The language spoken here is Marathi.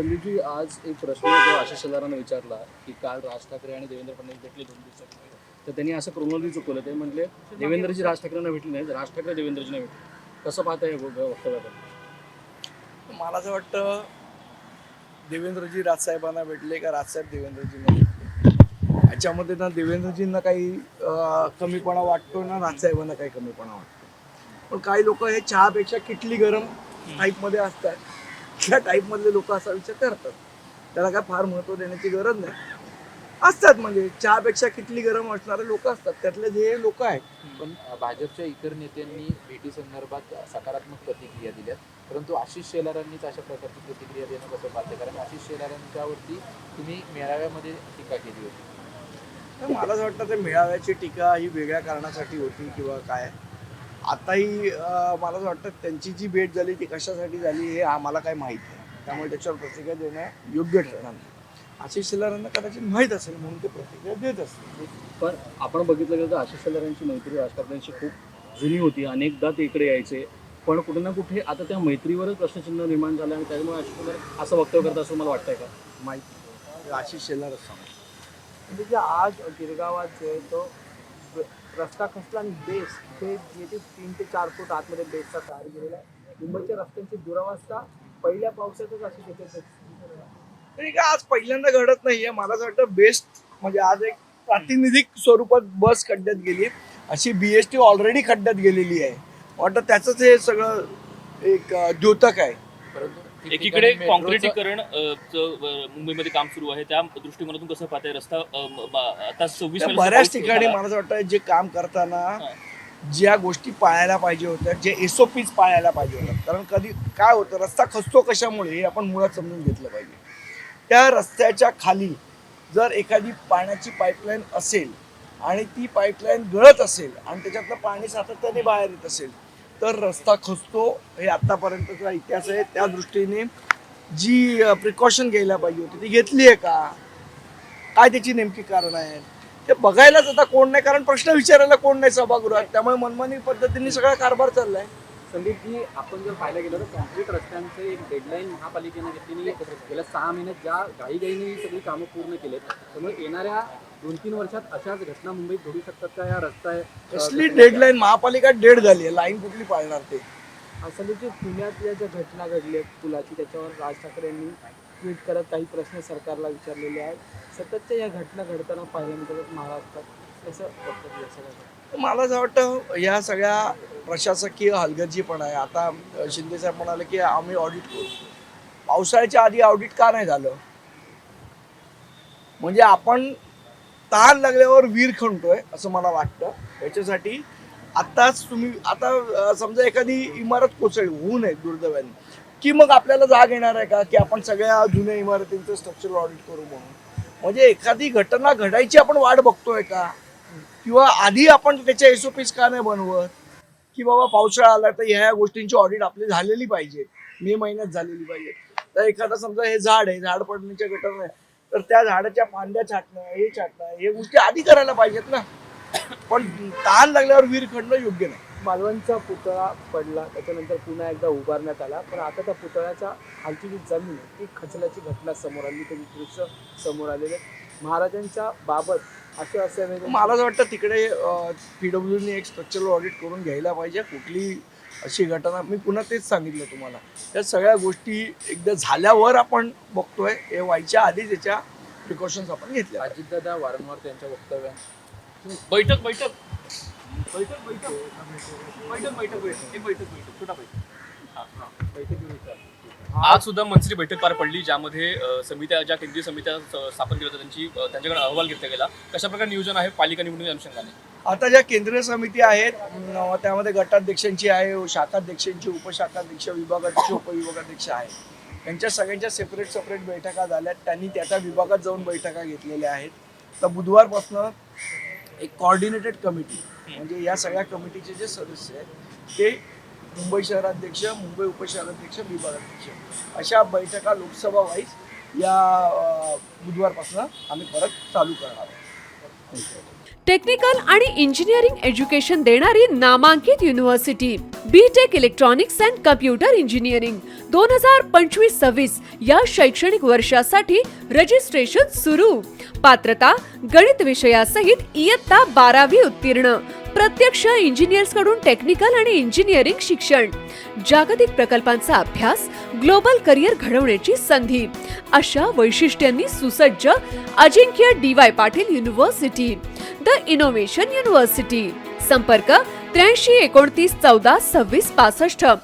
संदीपजी, आज एक प्रश्न जो आशिष शेलारांना विचारला की काल राज ठाकरे आणि देवेंद्र फडणवीस भेटले 2 दिवसापूर्वी, तर त्यांनी असं क्रोनॉलॉजी चुकवलं. ते म्हटले देवेंद्रजी राज ठाकरेंना भेटले नाहीत, राज ठाकरे देवेंद्रजी नाही भेटले. कसं पाहता हे वक्तव्याबद्दल? मला असं वाटतं देवेंद्रजी राजसाहेबांना भेटले का राजसाहेब देवेंद्रजींना भेटले, याच्यामध्ये ना देवेंद्रजींना काही कमीपणा वाटतो ना राजसाहेबांना काही कमीपणा वाटतो. पण काही लोक हे चहापेक्षा किटली गरम टाईपमध्ये असतात. त्या टाईपमधले लोक असा विचार करतात, त्याला काय फार महत्त्व देण्याची गरज नाही. असतात म्हणजे चहापेक्षा किटली गरम असणारे लोक असतात, त्यातले जे लोक आहेत. पण भाजपच्या इतर नेत्यांनी भेटी संदर्भात सकारात्मक प्रतिक्रिया दिल्यात, परंतु आशिष शेलारांनीच अशा प्रकारची प्रतिक्रिया देणं कसं पाहते? कारण आशिष शेलारांच्यावरती तुम्ही मेळाव्यामध्ये टीका केली होती. तर मला असं वाटतं ते मेळाव्याची टीका ही वेगळ्या कारणासाठी होती किंवा काय. आताही मला असं वाटतं त्यांची जी भेट झाली ती कशासाठी झाली हे आम्हाला काही माहीत नाही, त्यामुळे त्याच्यावर प्रतिक्रिया देणं योग्य ठरणार नाही. आशिष शेलारांना कदाचित माहीत असेल म्हणून ते प्रतिक्रिया देत असतील. पण आपण बघितलं गेलं तर आशिष शेलारांची मैत्री राजकारण्यांशी खूप जुनी होती. अनेकदा ते इकडे यायचे, पण कुठे ना कुठे आता त्या मैत्रीवरच प्रश्नचिन्ह निर्माण झालं आणि त्यामुळे आशिष शेलार असं वक्तव्य करतात असं मला वाटतंय का? माहिती आशिष शेलारच सांगतो. म्हणजे जे आज गिरगावात जे आहे तो रस्ता खचला आणि बेस ते येथे 3 ते 4 फूट आतमध्ये बेसचा तयार गेलेला आहे. मुंबईच्या रस्त्यांची दुरावस्था पहिल्या पावसातच अशी होते. तरी का आज पहिल्यांदा घडत नाहीये. मला असं वाटतं बेस्ट म्हणजे आज एक प्रातिनिधिक स्वरूपात बस खड्ड्यात गेली, अशी BST ऑलरेडी खड्ड्यात गेलेली आहे. वाटतं त्याचंच हे सगळं एक द्योतक आहे. परंतु एकीकडे काँक्रिटीकरण मुंबईमध्ये काम सुरू आहे, त्या दृष्टिकोनातून कसं पाहताय रस्ता आता 26 बऱ्याच ठिकाणी मला असं वाटतं जे काम करताना ज्या गोष्टी पाळायला पाहिजे होत्या, जे SOPs पाळायला पाहिजे होत्या. कारण कधी काय होतं, रस्ता खचतो कशामुळे हे आपण मुळात समजून घेतलं पाहिजे. त्या रस्त्याच्या खाली जर एखादी पाण्याची पाईपलाईन असेल आणि ती पाईपलाईन गळत असेल आणि त्याच्यातलं पाणी सातत्याने बाहेर येत असेल तर रस्ता खचतो. हे आतापर्यंतचा इतिहास आहे. त्या दृष्टीने जी प्रिकॉशन घ्यायला पाहिजे होती ती घेतली आहे का, काय त्याची नेमकी कारण आहे ते बघायलाच आता कोण नाही. कारण प्रश्न विचारायला कोण नाही सभागृहात, त्यामुळे मनमानी पद्धतीने सगळा कारभार चाललाय. संदीपजी, आपण जर पाहायला गेलं तर कॉन्क्रीट रस्त्यांचं एक डेडलाईन महापालिकेने घेतलेली गेल्या 6 महिन्यात ज्या घाईघाईने ही सगळी कामं पूर्ण केलेत, त्यामुळे येणाऱ्या 2-3 वर्षात अशाच घटना मुंबईत घडू शकतात का? या रस्ता कसली डेडलाईन? महापालिका डेड झाली आहे, लाईन कुठली पाळणार ते? संदीपजी, पुण्यातल्या ज्या घटना घडल्या पुलाची त्याच्यावर राज ठाकरे यांनी ट्विट करत काही प्रश्न सरकारला विचारलेले आहेत. सततच्या या घटना घडताना पाहायला मिळतात महाराष्ट्रात. कसं बघतात या सगळ्या? मला असं वाटतं या सगळ्या प्रशासकीय हलगर्जीपणा आहे. आता शिंदे साहेब म्हणाले की आम्ही ऑडिट करू. पावसाळ्याच्या आधी ऑडिट का नाही झालं? म्हणजे आपण तहान लागल्यावर वीर खणतोय असं मला वाटतं. याच्यासाठी आत्ताच तुम्ही आता समजा एखादी इमारत कोसळली होऊ नये दुर्दैवाने, की मग आपल्याला जाग येणार आहे का की आपण सगळ्या जुन्या इमारतींचं स्ट्रक्चरल ऑडिट करू म्हणून? म्हणजे एखादी घटना घडायची आपण वाट बघतोय का? किंवा आधी आपण त्याच्या SOPs का नाही बनवत की बाबा पावसाळा आला तर ह्या गोष्टींची ऑडिट आपली झालेली पाहिजे, मे महिन्यात झालेली पाहिजे. तर एखादा समजा हे झाड आहे, झाड पडण्याच्या घटना आहे, तर त्या झाडाच्या फांद्या छाटणं, हे छाटणं, हे गोष्टी आधी करायला पाहिजेत ना. पण तहान लागल्यावर वीर खणणं योग्य नाही. मालवणचा पुतळा पडला, त्याच्यानंतर पुन्हा एकदा उभारण्यात आला, पण आता त्या पुतळ्याच्या खालची जी जमीन आहे ती खचल्याची घटना समोर आली. त्याची दृश्य समोर आलेले महाराजांच्या बाबत असे असावे. मला असं वाटतं तिकडे PWDने एक स्ट्रक्चरल ऑडिट करून घ्यायला पाहिजे. कुठली अशी घटना, मी पुन्हा तेच सांगितलं तुम्हाला, या सगळ्या गोष्टी एकदा झाल्यावर आपण बघतोय, हे व्हायच्या आधी त्याच्या प्रिकॉशन्स आपण घेतल्या. अजितदादा वारंवार त्यांच्या वक्तव्यात बैठक बैठक बैठक बैठक बैठक बैठक बैठक एक बैठक बैठक छोटा बैठक आज सुद्धा मंत्री बैठक पार पडली, ज्यामध्ये समित्या, ज्या केंद्रीय समित्या स्थापन केल्या होत्या त्यांच्याकडे अहवाल घेतला गेला. कशा प्रकारे नियोजन आहे पालिका निवडणुकीच्या अनुषंगाने? आता ज्या केंद्रीय समिती आहेत त्यामध्ये गटाध्यक्षांची आहे, शाखाध्यक्षांची, उपशाखाध्यक्ष, विभागाध्यक्ष, उपविभागाध्यक्ष आहेत. त्यांच्या सगळ्यांच्या सेपरेट बैठका झाल्यात. त्यांनी त्या विभागात जाऊन बैठका घेतलेल्या आहेत. तर बुधवारपासून एक कोऑर्डिनेटेड कमिटी, म्हणजे या सगळ्या कमिटीचे जे सदस्य आहेत ते मुंबई शहराध्यक्ष, मुंबई उपशहराध्यक्ष, विभागाध्यक्ष अशा बैठका लोकसभा वाईज या बुधवारपासून आम्ही परत चालू करणार आहोत. टेक्निकल आणि इंजिनिअरिंग एज्युकेशन देणारी नामांकित university BTech electronics and computer engineering 2025-26 या शैक्षणिक वर्षासाठी रजिस्ट्रेशन सुरू. पात्रता गणित विषयासहित इयत्ता 12वी उत्तीर्ण. प्रत्यक्ष इंजिनियर्स कडून टेक्निकल आणि इंजिनिअरिंग शिक्षण. जागतिक प्रकल्पांचा अभ्यास, ग्लोबल करिअर घडवण्याची संधी अशा वैशिष्ट्यांनी सुसज्ज अजिंक्य DY Patil university, the innovation university. संपर्क 83 29 14 26 65.